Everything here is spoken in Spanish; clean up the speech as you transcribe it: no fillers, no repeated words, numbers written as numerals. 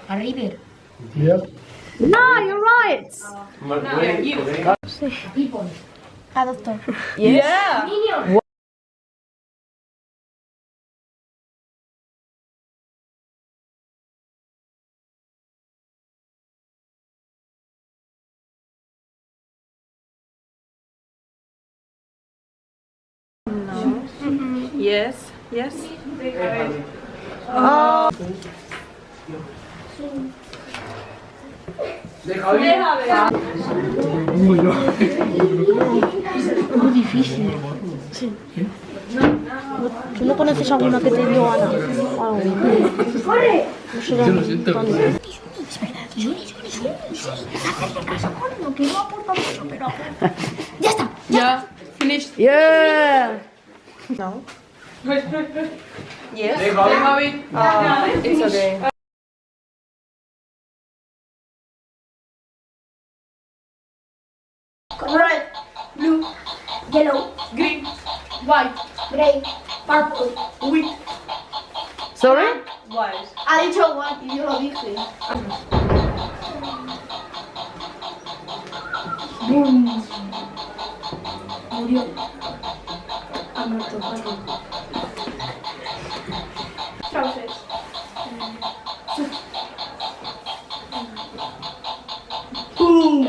A river. Yeah. No, you're right. People. A doctor. Yeah. Niños. Yes. Yes. Muy difícil. Sí. ¿Tú no conoces alguna que te dio Ana? O algo? No será Yo lo siento. tan difícil. Es verdad. Juli. Hacerte caso, coño, que no aporta mucho, pero aporta. ¡Ya está! Yeah. Finished. Yeah. No. Yes. It's okay. Red, blue, yellow, Green. white, gray, purple, white. Sorry? White. Ha dicho white y yo lo dije. Boom. Murió. Ha muerto, Fray. Trousers. Boom.